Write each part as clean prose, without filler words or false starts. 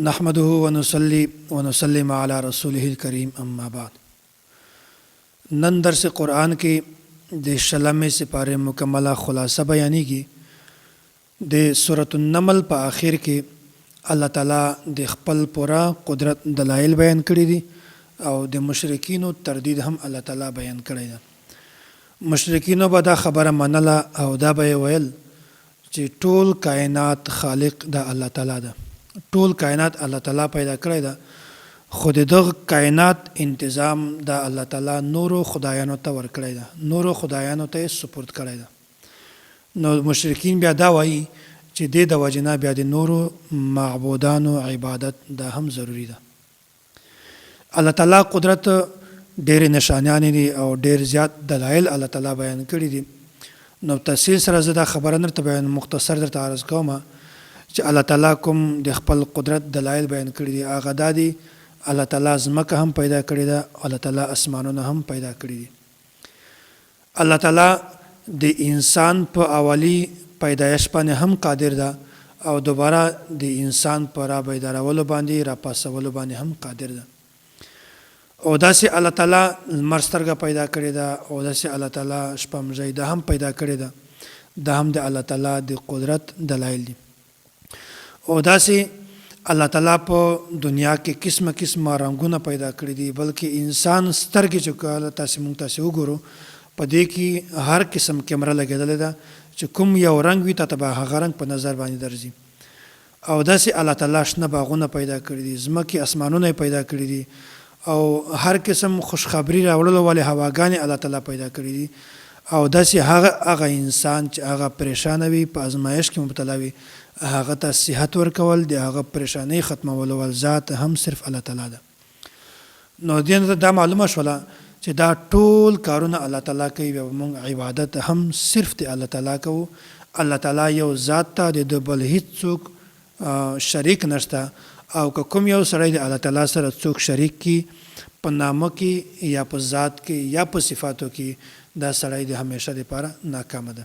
نحمده ونصلي ونسلم على رسوله الكريم اما بعد. نن درس قرآن کې د شلمې سپاره مکمله خلاصه بیانېږي. د سورۃ النمل په آخر کې الله تعالی د خپل پورا قدرت دلایل بیان کړي دي او د مشرکینو تردید هم الله تعالی بیان کړی دی. مشرکینو به دا خبره منله او دا به ویل چې ټول کائنات خالق د الله تعالی ده، ټول کائنات الله تعالی پیدا کړی ده، خو دغه کائنات انتظام د الله تعالی نورو خدایانو ته ورکړی ده، نورو خدایانو ته سپورت کړی ده. نو مشرکین بیا دا وایي چې د وجنه بیا د نورو معبودانو عبادت دا هم ضروری ده. الله تعالی قدرت ډېر نشانیان دي او ډېر زیات دلایل الله تعالی بیان کړي دي. نو تفصیل سره زه دا خبره درته بیان مختصر درته عرض کوم چې الله تعالی کوم د خپل قدرت دلایل بیان کړي دي. هغه دا دي الله تعالی ځمکه هم پیدا کړې ده، الله تعالی اسمانونه هم پیدا کړي دي. الله تعالی د انسان په اولی پیدایش باندې هم قادر ده او دوباره د انسان په را بیدارولو باندې را پاسولو باندې هم قادر ده. او داسې الله تعالی لمر سترګه پیدا کړې ده او داسې الله تعالی شپه مژیده هم پیدا کړې ده. دا هم د الله تعالی د قدرت دلایل دي. او داسې الله تعالی په دنیا کې قسمه قسمه رنګونه پیدا کړي دي، بلکې انسان سترګې چې کله تاسې وګورو په دې کې هر قسم کیمره لګېدلې ده چې کوم یو رنګ وي ته به هغه رنګ په نظر باندې درځي. او داسې الله تعالی شنه باغونه پیدا کړي دي، ځمکې اسمانونه پیدا کړي دي او هر قسم خوشخبری راوړلو والے هواګانې الله تعالی پیدا کړي دي. او داسې هغه انسان چې هغه پریشان وي، په ازمایش کې مبتلا وي، هغه ته صحت ورکول د هغه پریشانی ختمول ول ذات هم صرف الله تعالی ده. نو دین دا معلومه شوله چې دا ټول کارونه الله تعالی کوي او موږ عبادت هم صرف د الله تعالی کوو. الله تعالی یو ذات ته د بل هیڅ شریک نشته، او که کوم یو سړی د الله تعالی سره څوک شریک کی په نامه کې یا په ذات کې یا په صفاتو کې، دا سړی د همیشه لپاره ناکام ده.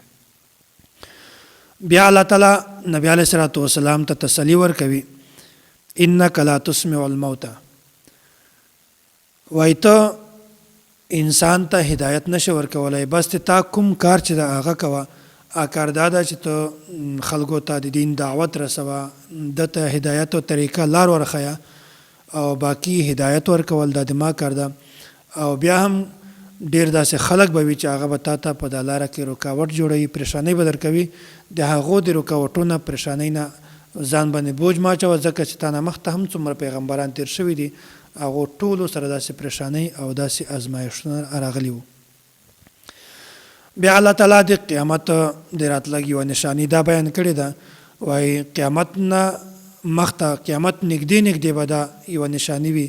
بیا الله تعالی نبی علیه الصلاۃ والسلام ته تسلی ورکوي، انک لا تسمع الموتى، وای ته انسان ته هدایت نشي ورکولای، بس تا کوم کار چې دا هغه کوه، کار دا ده چې ته خلکو ته د دین دعوت رسوه، دته هدایت او طریقه لار ورخیا، او باقی هدایت ورکول دا د ما کار ده. او بیا هم ډیر داسې خلک به وي چې هغه به تا ته په دا لاره کې رکاوټ جوړوي، پریشانۍ به درکوي. د هغو د رکاوټونو پریشانۍ نه ځان باندې بوج ما اچوه، ځکه چې تا نه مخته هم څومره پیغمبران تیر شوي دي، هغو ټولو سره داسې پریشانۍ او داسې ازمایښتونه راغلي وو. بیا الله تعالی د قیامت د راتلږ یوه نشاني دا بیان کړې ده، وایي قیامت نه مخته قیامت نږدې نږدې به دا یوه نشاني وي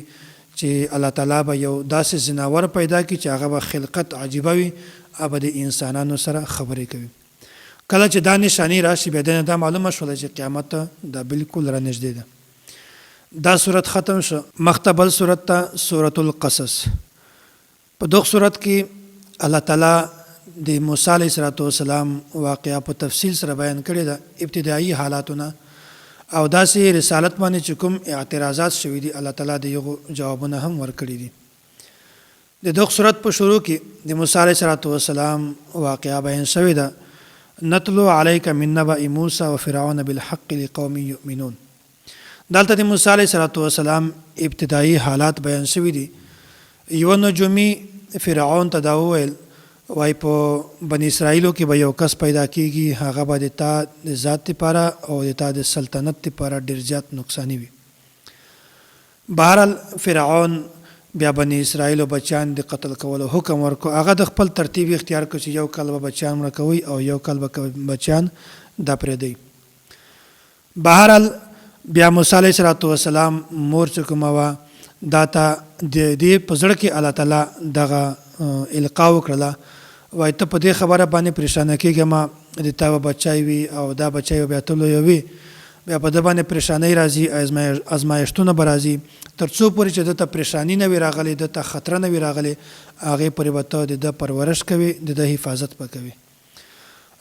چې الله تعالی به یو داسې ځناور پیدا کړي چې هغه به خلقت عجیبه وي او به د انسانانو سره خبرې کوي. کله چې دا نشاني راشي بیا دنه دا معلومه شوله چې قیامت دا بالکل را نږدې ده. دا صورت ختم شو، مخته بل صورت ته سورۃ القصص. په دغه صورت کې الله تعالی د موسی علیه السلام واقعه په تفصیل سره بیان کړې ده، ابتدایي حالاتونه او داسې رسالت باندې چې کوم اعتراضات شوي دي الله تعالی د یغو جوابونه هم ورکړي دي. د دغه صورت په شروع کې د موسی علیه السلام واقعه بیان شوې ده، نتلو علیک من نبأ موسی وفرعون بالحق لقوم یؤمنون. دلته د موسی علیه السلام ابتدایي حالات بیان شوي دي. یو نجومی فرعون ته دا وویل، وای په بنی اسرائیلو کې به یو کس پیدا کیږي، هغه به د تا د ذات لپاره او د تا د سلطنت لپاره ډیر زیات نقصانی وي. بهرحال فرعون بیا بنی اسرائیلو بچیان د قتل کولو حکم ورکو. هغه د خپل ترتیب اختیار کړ چې یو کال به بچیان مړه کوي او یو کال به بچیان دا پرېږدي. بهرحال بیا موسی علیه السلام مور چې کومه وه دا ته د دې په زړه کې الله تعالی دغه القا وکړله، وایي ته په دې خبره باندې پریشانه کېږه، ما د تا به بچی وي او دا بچی بیا ته لوی وي، بیا په ده باندې پریشانۍ راځي، ازمایښتونه به راځي، تر څو پورې چې دته پریشاني نه وي راغلې، دته خطره نه وي راغلې، هغې پورې به ته د ده پرورش کوي، د ده حفاظت به کوي.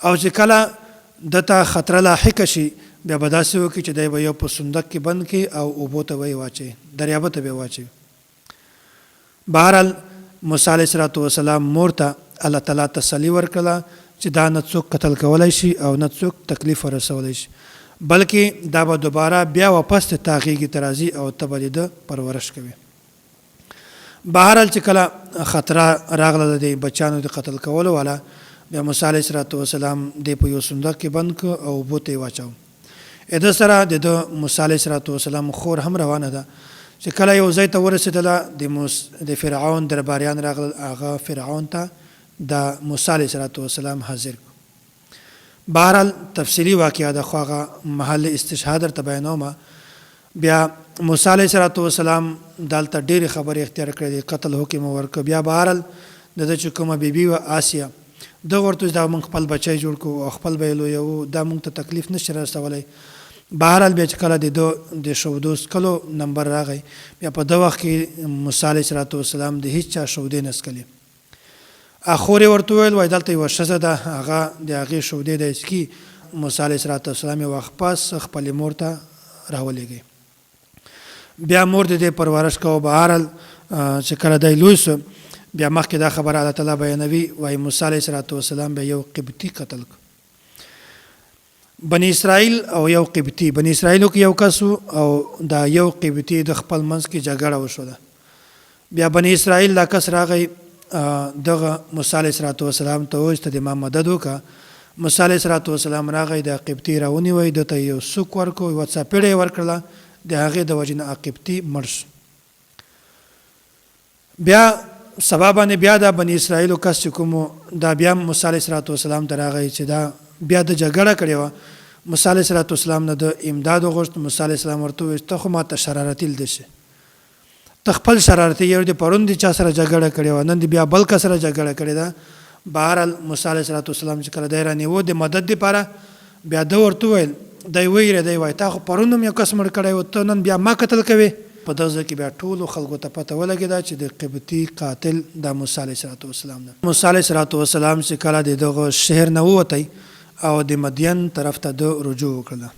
او چې کله دته خطره لاحقه شي بیا به داسې وکړي چې دی به یو په صندوق کې بند کړي او اوبو ته به یې واچوي، دریابه ته به یې واچوي. بهرحال موسی علیه السلام مور ته الله تعالی تسلي ورکړله چې دا نه څوک قتل کولی شي او نه څوک تکلیف ورسولی شي، بلکې دا به دوباره بیا واپس ته تا غېږې ته راځي او ته به د ده پرورش کوي. بهرحال چې کله خطره راغله د بچیانو د قتل کولو والا، بیا موسی علیه السلام دی په یو صندوق کې بند کړ او اوبو ته یې واچاو. د سره د ده موسی علیه السلام خور هم روانه ده چې کله یو ځای ته ورسېدله د فرعون درباریان راغلل، هغه فرعون ته د موسی علیه السلام حاضر کړ. بهرحال تفصیلي واقعه ده، خو هغه محل استشهاد درته بیانومه. بیا موسی علیه السلام دلته ډېرې خبرې اختیار کړې دي، قتل حکم ورکړ. بیا بهرحال د ده چې کومه بیبي وه آسیه، دغه ورته دا موږ خپل بچی جوړ کړو او خپل به یې لویوو، دا موږ ته تکلیف نشي رسولی. بهرحال بیا چې کله د شودو څکلو نمبر راغی، بیا په دغه وخت کې موسی علیه السلام د هېڅ چا شودې نه څکلې. خور یې ورته وویل وایي دلته یوه ښځه ده، هغه د هغې شودې دی څکي. موسی علیه السلام یې واپس خپلې مور ته راولېږئ. بیا مور د دې پرورش کوه. بهرحال چې کله دی لوی سو، بیا مخکې دا خبره الله تعالی بیانوي، وایي موسی علیه السلام بیا یو قبطي قتل کړ. بني اسرائیل او یو قبطي، بني اسرائیلو کې یو کس او دا یو قبطي د خپل منځ کې جګړه وشوله. بیا بني اسرائیل دا کس راغی دغه موسی علیه السلام ته وویل چې د ما مدد وکړه. موسی علیه السلام راغی د قبطي راونیوی، ده ته یو سوک ورکړو، یوه څپېړه یې ورکړله، د هغې د وجې نه قبطي مړ شو. بیا سبا باندې بیا د بني اسرائیلو کس چې کوم دا بیا موسی علیه السلام ته راغی چې دا بیا د جګړه کړې وه. موسی علیه السلام نه د امداد وغوښت. موسی علیه السلام ورته وویل ته خو ماته شرارتي لیده شي، ته خپل شرارتي یو د پرون د چا سره جګړه کړې وه، نن د بیا بل کس سره جګړه کړې ده. بهرحال موسی علیه السلام چې کله دی رانیوه د مدد دپاره، بیا ده ورته وویل، دی ویرېدی، وایي تا خو پرون هم یو کس مړ کړی و، ته نن بیا ما قتل کوې. په دغه ځای کې بیا ټولو خلکو ته پته ولګېده چې د قبطي قاتل د موسی علیه السلام ده. موسی علیه السلام چې کله د دغه شهر نه ووتی او د مدین طرف ته د رجوع وکړله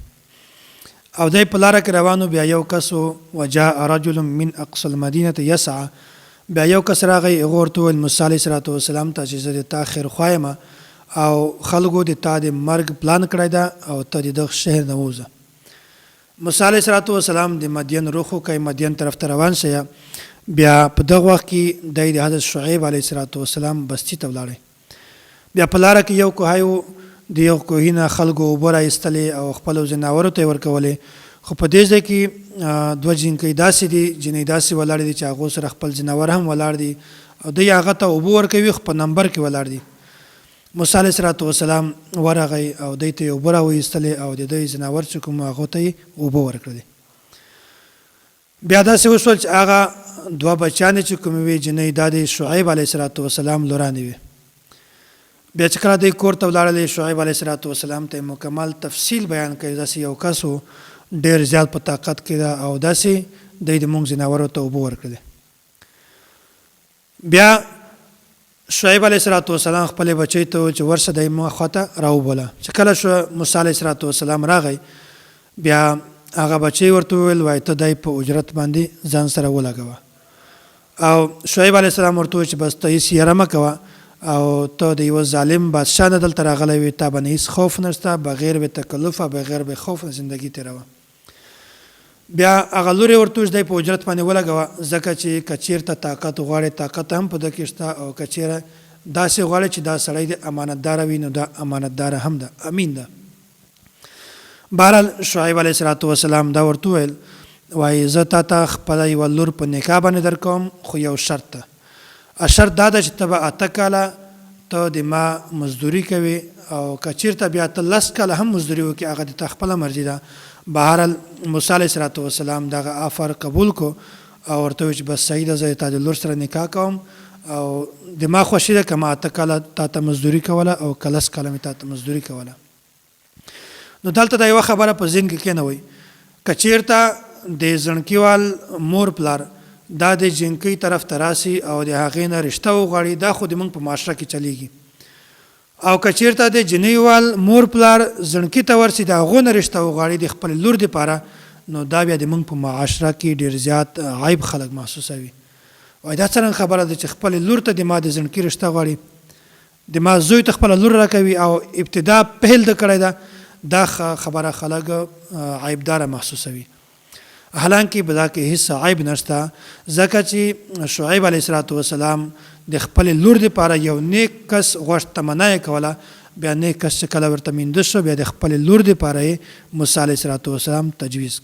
او دی په لاره کې روانو، بیا یو کس وجاء رجل من اقصى المدینة یسعى، بیا یو کس راغی، هغه ورته وویل موسی علیه السلام ته چې زه د تا خیرخوا یم او خلکو د تا د مرګ پلان کړی ده او ته د دغه شهر نه ووځه. موسی علیه السلام د مدین رخ وکړی، مدین طرف ته روان شي. بیا په دغه وخت کې دی د حضرت شعیب علیه السلام بستي ته ولاړی. بیا په لاره کې یو کوهی و، د یو کوهي نه خلکو اوبه رایستلې او خپلو ځناورو ته یې ورکولې. خو په دې ځای کې دوه جینکۍ داسې دي، جینۍ داسې ولاړې دي چې هغو سره خپل ځناور هم ولاړ دي او دوی هغه ته اوبه ورکوي، خو په نمبر کې ولاړ دي. موسی علیه السلام ورغی او دوی ته یې اوبه راویستلې او د دوی ځناور چې کوم هغو ته یې اوبه ورکړلې. بیا داسې وشول چې هغه دوه بچیانې چې کومې وې جینۍ، دا د شعیب علیه السلام لورانې وې. بیا چې کله دوی کور ته ولاړلې، شعیب علیه السلام ته مکمل تفصیل بیان کړي، داسې یو کس و ډېر زیات په طاقت کې ده او داسې دوی د موږ ځناورو ته اوبه ورکړلې. بیا شعیب علیه السلام خپلې بچی ته وویل چې ورشه دی ما خواته راوبوله. چې کله موسی علیه السلام راغی، بیا هغه بچی ورته وویل، وایي ته دی په اجرت باندې ځان سره ولګوه. او شعیب علیه السلام ورته وویل چې بس ته هېڅ یره مه کوه او ته د یوه ظالم بادشاه نه دلته راغلی وې، تا باندې هېڅ خوف نشته، بغیر به تکلفه بغیر به خوف نه زندګي تېروه. بیا هغه لور یې ورته وویل چې دی په اجرت باندې ولګوه، ځکه چې که چېرته طاقت غواړې طاقت هم په ده کې شته، او که چېرې داسې غواړې چې دا سړی د امانتداره وي نو دا امانتداره هم ده، امین ده. بهرحال شعیب علیه السلام دا ورته وویل، وایي زه تا ته خپله یوه لور په نکاح باندې درکوم، خو یو شرط ده. شرط دا ده چې ته به 8 کاله ته د ما مزدوري کوي، او که چېرته بیا ته 10 کاله هم مزدوري وکړي، هغه د تا خپله مرضي ده. بهرحال موسی علیه السلام دغه آفر قبول کو او ورته وویل چې بس صحیح ده، زه د تا د لور سره نکاح کوم او د ما خوښي ده که ما 8 کاله تا ته مزدوري کوله او که 10 کاله مې تا ته مزدوري کوله. نو دلته دا یوه خبره په ذهن کې کېنوئ، که چېرته د زړکیوال مور پلار دا د جنکۍ طرف ته راسي او د هغې نه رشته وغواړي، دا خو د موږ په معاشره کې چلیږي. او کچیرته د جنیوال مور پلار زړکی ته ورسي د غون رشتہ وغاړي د خپل لور دی پاره نو دا بیا د موږ په معاشره کې ډیر زیات عیب خلک محسوسوي وای دا څنګه خبره ده چې خپل لور ته د ما د زړکی رشتہ غواړي د ما زوی ته خپل لور راکوي او ابتدا پهل د کړی دا خبره خلک عیبدار محسوسوي حالانکه بدا کې هیڅ عیب نشته ځکه چې شعیب علیه السلام د خپل لور لپاره یو نیک کس غوښت تمنای کوله بیا نیک کس چې کله ورته میند شو بیا د خپل لور لپاره موسی علیه السلام تجویز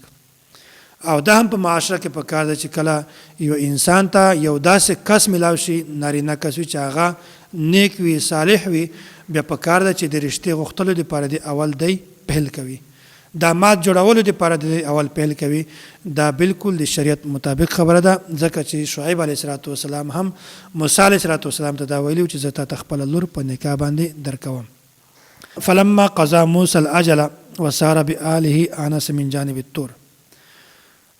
او دا هم په معاشره کې پکار ده چې کله یو انسان ته یو داسې کس ملاو شي نارینه کس وي چې هغه نیک وي صالح وي بیا پکار ده چې د رشتې غوښتلو لپاره د اول دی پهل کوي دا مات جوړولو لپاره د اول پهل کوي دا بالکل د شریعت مطابق خبره ده ځکه چې شعیب علیه السلام هم موسی علیه السلام ته دا ویلي چې زه تا خپل لور په نکاح باندې درکوم فلما قضى موسى الاجل وسار بآله آنس من جانب الطور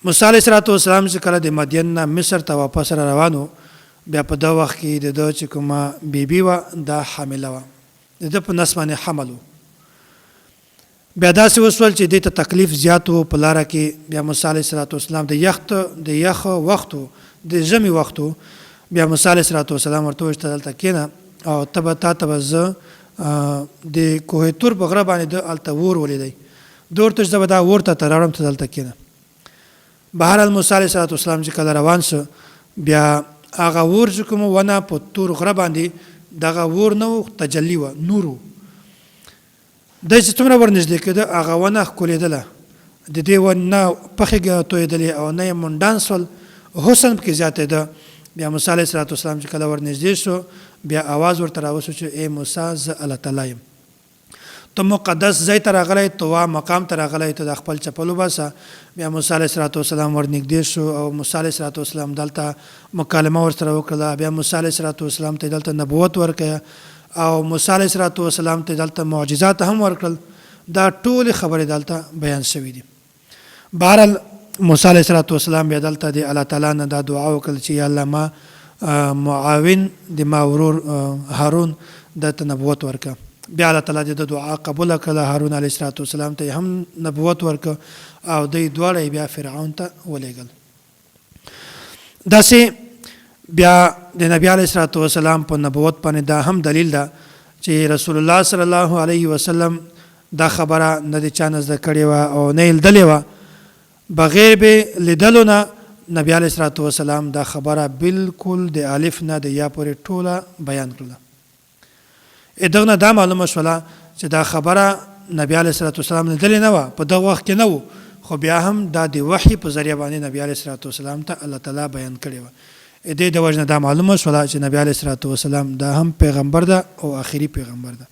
موسی علیه السلام چې کله د مدین نه مصر ته واپس را روانو بیا په دا وخت کې د چې کومه بیبي وه دا حامله وه د ده په نس باندې حمل و بیا داسې وسول چې دې ته تکلیف زیات و په لاره کې بیا موسی علیه السلام د یخ وخت و د ژمي وخت و بیا موسی علیه السلام ورته وویل چې دلته کښېنه او تا ته به زه د کوه تور په غره باندې د هلته اور ولیدی ده ورته چې زه به دا اور ته راوړم ته دلته کښېنه بهرحال موسی علیه السلام چې کله روان شو بیا هغه اور چې کومه ونه په تور غره باندې دغه اور نه و تجلی وه نور و دی چې څومره ورنږدې کېده هغه ونه ښکلېدله د دې ونه پخې تویېدلې او نه یې منډان سول حسن پکې زیاتېده بیا موسی علیه السلام چې کله ورنږدې شو بیا आवाज ورته راوسو چې ای موسی زه الله تعالی یم ته مقدس ځای ته راغلی طوا مقام ته راغلی ته د خپل چپل وباسه بیا موسی علیه السلام ورنږدې شو او موسی علیه السلام دلته مکالمه ورسره وکړله بیا موسی علیه السلام ته دلته نبوت ورکړه او موسی علیه السلام ته دلته معجزات هم ورکړل دا ټولې خبرې دلته بیان شوي دي بهرحال موسی علیه السلام بیا دلته د الله تعالی نه دا دعا وکړل چې یا الله ما معاون د ما ورور هارون دته نبوت ورکړه بیا الله تعالی د دعا قبول کړه هارون علیه السلام ته هم نبوت ورکړه او دوی دواړه بیا فرعون ته ولېږل داسې بیا د نبی علیه السلام په نبوت باندې دا هم دلیل ده چې رسول الله صلی الله علیه وسلم دا خبره نه د چا نه زده کړې وه او نه یې لیدلې وه بغیر به لیدلو نه نبی علیه السلام دا خبره بالکل د الف نه د یا پورې ټوله بیان کړله دغه نه دا معلومه شوله چې دا خبره نبی علیه السلام لیدلې نه وه په دغه وخت کې نه و خو بیا هم دا د وحی په ذریعه باندې نبی علیه السلام ته الله تعالی بیان کړې وه دې د وجه نه دا معلومه شوله چې نبی علیه السلام دا هم پیغمبر ده او آخري پیغمبر ده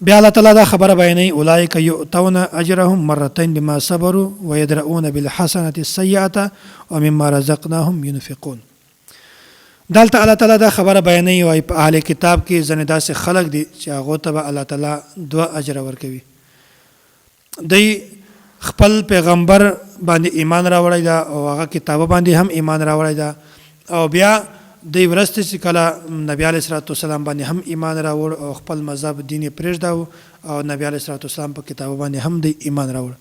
بیا الله تعالی دا خبره بیانوي اولئک یؤتون اجرهم مرتين بما صبروا ويدرؤون بالحسنه السيئه ومما رزقناهم ينفقون دلته الله تعالی دا خبره بیانوي او په اهل کتاب کې ځنې داسې خلک دي چې هغه ته به الله تعالی 2 اجر ورکوي دی خپل پیغمبر باندې ایمان راوړی دا او هغه کتاب باندې هم ایمان راوړی دا او بیا دی ورسته چې کله نبی علیه السلام باندې هم ایمان راوړ او خپل مذهب دین پرېږده او نبی علیه السلام په کتاب باندې هم دی ایمان راوړ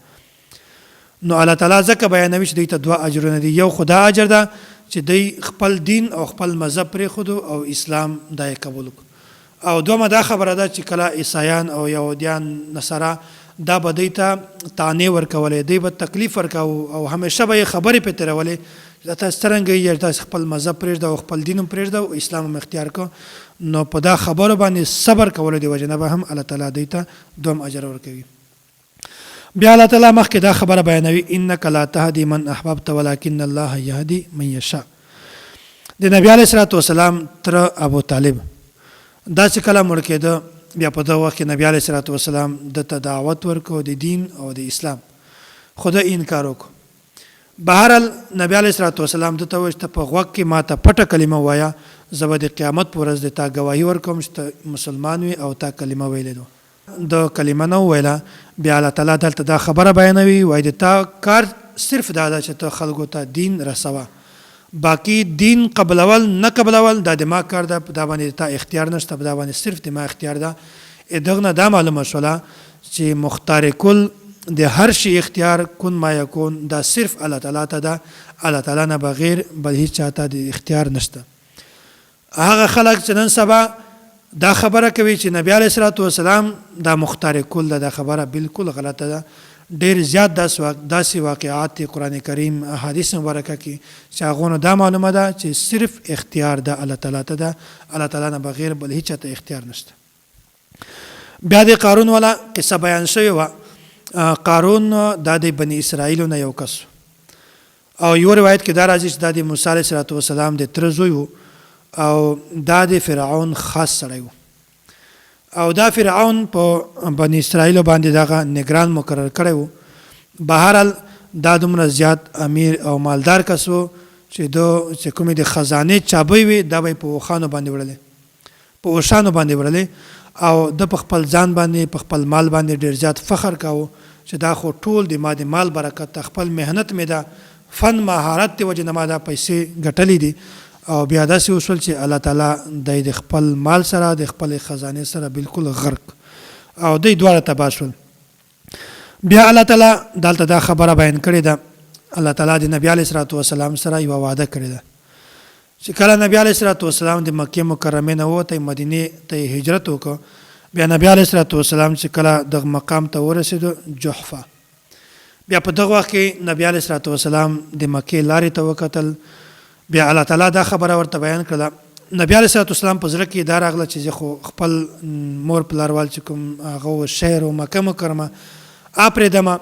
نو الله تعالی ځکه بیانوي چې دوی ته 2 اجرونه دي یو خدا اجر ده چې دوی خپل دین او خپل مذهب پرېښودو او اسلام دا یې قبول کړو او دومره دا خبره ده چې کله عیسایان او یهودیان نصارا دا به دوی ته طعنې ورکولې دوی به تکلیف ورکاو او همیشه به یې خبرې پرې تېرولې تاسو څرنګه یې تاسو خپل مذهب پرېږده او خپل دین هم پرېږده او اسلام هم اختیار کړو نو په دا خبرو باندې صبر کولو د وجې نه به هم الله تعالی دوی ته 2 اجر ورکوي بیا الله تعالی مخکې دا خبره بیانوي انک لا تهدی من احببت ولکن الله یهدی من یشاء د نبی علیه السلام تر ابو طالب دا چې کله مړ کېده بیا په دغه وخت کې نبی علیه السلام دته دعوت ورکړو د دین او د اسلام خو ده انکار وکړو بهرحال نبی علیه السلام دته وویل چې په غوږ کې ما ته پټه کلمه ووایه زه به د قیامت په ورځ د تا ګواهي ورکوم چې ته مسلمان وي او تا کلمه ویلې ده د کلمه نه وویله بیا الله تعالی دلته دا خبره بیانوي وایي د تا کار صرف دا ده چې ته خلکو ته دین رسوه باقی دین قبلول نه قبلول دا دماغ کار ده، دا باندې تا اختیار نشته، دا باندې صرف دماغ اختیار ده. دغه نه دا معلومه شوله چې مختار کل د هر شي اختیار کن ما یکون دا صرف الله تعالی ته ده، الله تعالی نه بغیر بل هیڅ چاته د اختیار نشته. هغه خلک چې نن سبا دا خبره کوي چې نبی علیه الصلاۃ والسلام دا مختار کل ده، دا خبره بالکل غلطه ده. ډیر زیات داسې واقعات قرآن کریم احادیث مبارکه کې چې هغونه دا معلومه ده چې صرف اختیار ده الله تعالی ته ده، الله تعالی نه بغیر بل هیڅ چاته اختیار نشته. بیا د قارون والا قصه بیان شوی و. قارون دا د بنی اسرائیل نه یو کس او یو روایت کې دا راځي چې دا د موسی علیه السلام د تره زوی و او دا د فرعون خاص سړی و او دا فرعون په بنی اسرائیل باندې دغه نگران مقرر کړی و. بهرحال دا دومره زیات امیر او مالدار کس و چې کومې د خزانې چابۍ وي دا به یې په اوښانو باندې وړلې، په اوښانو باندې وړلې او د په خپل ځان باندې په خپل مال باندې ډېر زیات فخر کاوه چې دا خو ټول د ما د مال برکت ته، خپل مهنت مې ده، فن مهارت د وجې نه ما دا پیسې ګټلې دي. او بیا داسې وشول چې الله تعالی د خپل مال سره د خپل خزانې سره بالکل غرق او دوی دواړه تباه شول. بیا الله تعالی دلته دا خبره بیان کړې ده، الله تعالی د نبی علیه الصلاۃ والسلام سره یوه وعده کړې ده چې کله نبی علیه الصلاۃ والسلام د مکې مکرمې نه ووتی، مدینې ته یې هجرت وکړ. بیا نبی علیه الصلاۃ والسلام چې کله دغه مقام ته ورسېدو جحفه، بیا په دغه وخت کې نبی علیه الصلاۃ والسلام د مکې لارې ته وکتل. بیا الله تعالی دا خبره ورته بیان کړله. نبی علیه الصلاۃ والسلام په زړه کې دا راغله چې زه خو خپل مور پلاروال چې کوم هغه شهر و مکه مکرمه پرېږدمه.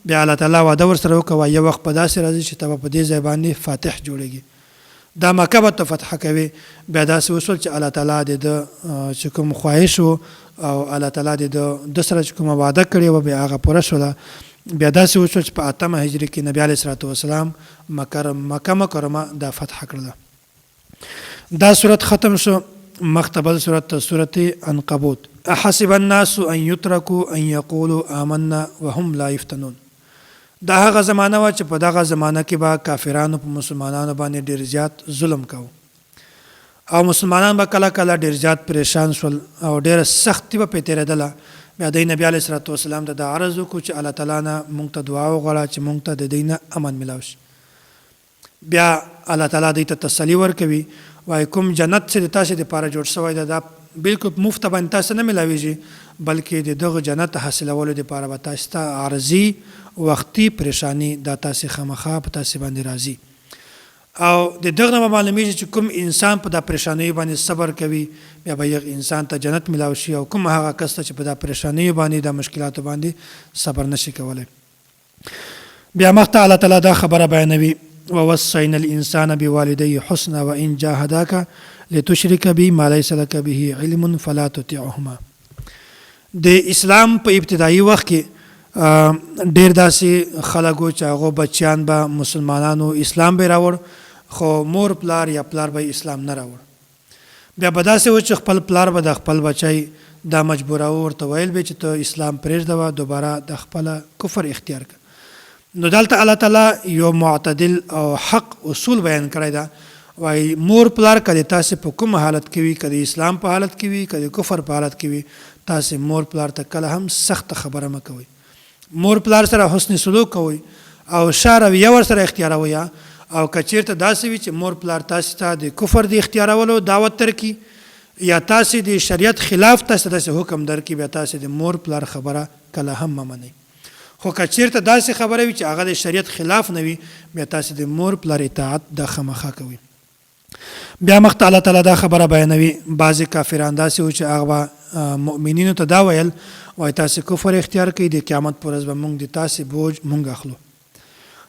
بیا الله تعالی وعده ورسره وکړه یو وخت په داسې راځي چې ته به په دې ځای باندې فاتح جوړېږي، دا مکه به ته فتح کوي. بیا داسې وشول چې الله تعالی د ده چې کوم خواهش و او الله تعالی د سره چې کومه وعده کړې وه بیا هغه پوره شوله. بیا داسې وشول چې په 8مه هجري کې نبی علیه الصلاۃ والسلام مکه مکرمه دا فتح کړله. دا صورت ختم شو. مختبل صورت صورت عنکبوت. احسب الناس ان یترکوا ان یقولوا آمنا وهم لا یفتنون. دا هغه زمانه وه چې په دغه زمانه کې به کافرانو په مسلمانانو باندې ډېر زیات ظلم کوو او مسلمانان به کله کله ډېر زیات پریشان شول او ډېره سختي به پرې تېرېدله. بیا د نبی علیه الصلاۃ والسلام ته دا عرض وکړو چې الله تعالی نه مونږ ته دعا وغواړه چې مونږ ته د دوی نه امن میلاو شي. بیا الله تعالی دوی ته تسلي ورکوي، وایي کوم جنت چې د تاسې دپاره جوړ شوی ده دا بالکل مفته باندې تاسو نه میلاویږي، بلکې د دغه جنت حاصلولو دپاره به تاسو ته عارضي وختي پریشانی دا تاسې خامخا په تاسې باندې راځي. او د دغه نه به معلومیږي چې کوم انسان په دا پریشانیو باندې صبر کوي بیا به یو انسان ته جنت میلاو شي، او کوم هغه کس ته چې په دا پریشانیو باندې دا مشکلاتو باندې صبر نشي کولی. بیا مخته الله تعالی دا خبره بیانوي ووصینا الانسان بوالديه حسنا وان جاهداك لتشرك بي ما ليس لك به علم فلا تطعهما. د اسلام په ابتدایي وخت کې ډېر داسې خلکو چې هغو بچیان به مسلمانانو اسلام به راوړ خو مور پلار یا پلار به اسلام نه راوړ. بیا به داسې و چې خپل پلار به د خپل بچی دا مجبوراو ورته ویل به چې ته اسلام پرېږده دوباره د خپله کفر اختیار کړه. نو دلته الله تعالی یو معتدل او حق اصول بیان کړی ده. وایي مور پلار که تاسې په کوم حالت کې وي، که د اسلام په حالت کې وي، که د کفر په حالت کې وي، تاسې مور پلار ته کله هم سخته خبره مه کوئ. مور پلار سره حسن سلوک کوئ او ښه رویه ورسره اختیاروئ. او که چېرته داسې وي چې مور پلار تاسې ته د کفر د اختیارولو دعوت درکړي یا تاسې د شریعت خلاف تاسې داسې حکم درکړي، بیا تاسې د مور پلار خبره کله هم مه منئ. خو که چېرته داسې خبره وي چې هغه د شریعت خلاف نه وي، بیا تاسې د مور پلار اطاعت د خامخا کوئ. بیا مخته الله تعالی دا خبره بیانوي. بعضې کافران داسې و چې هغه مؤمنینو ته دا ویل وایي تاسې کفر اختیار کوئ، د قیامت په ورځ به مونږ د تاسې بوج مونږ اخلو،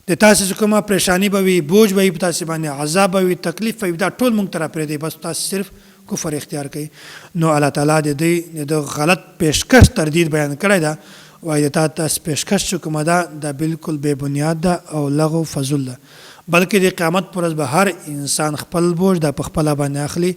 د تاسې چې کومه پریشانی به وي، بوج به وي په تاسې باندې، عذاب به وي، تکلیف به وي، دا ټول مونږ ته راپرېږدئ، بس تاسې صرف کفر اختیار کوئ. نو الله تعالی د دوی د غلط پیشکش تردید بیان کړی ده. وایي د تاسې پیشکش چې کومه ده دا بالکل بې بنیاد ده او لغو فضول ده، بلکې د قیامت پر ورځ به هر انسان خپل بوج دا په خپله باندې اخلي،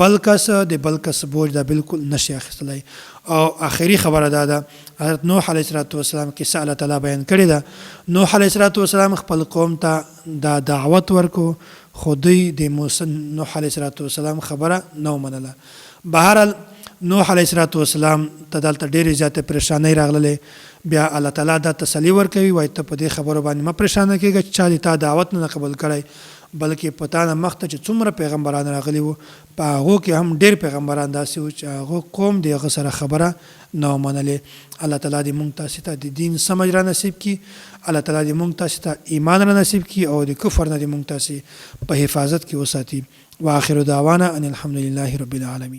بل کس د بل کس بوج دا بالکل نشي اخیستلی. او آخري خبره دا ده حضرت نوح علیه السلام کیسه الله تعالی بیان کړې ده. نوح علیه السلام خپل قوم ته دا دعوت ورکو، خو دوی د موسی نوح علیه السلام خبره نه منله. بهرحال نوح علیه السلام ته دلته ډېرې زیاتې پریشانۍ راغللې. بیا الله تعالی دا تسلي ورکوي وایي ته په دې خبرو باندې مه پریشانه کېږه چې چا د تا دعوت نه قبول کړی، بلکې په تا نه مخته چې څومره پیغمبران راغلي وو په هغو کې هم ډېر پیغمبران داسې وو چې هغو قوم د هغه سره خبره نه منلې. الله تعالی دې موږ تاسې ته د دین سمجھ را نصیب کړي، الله تعالی دې موږ تاسې ته ایمان را نصیب کړي او د کفر نه دې موږ تاسې په حفاظت کې وساتي. واخر دعوانا ان الحمد لله رب العالمین.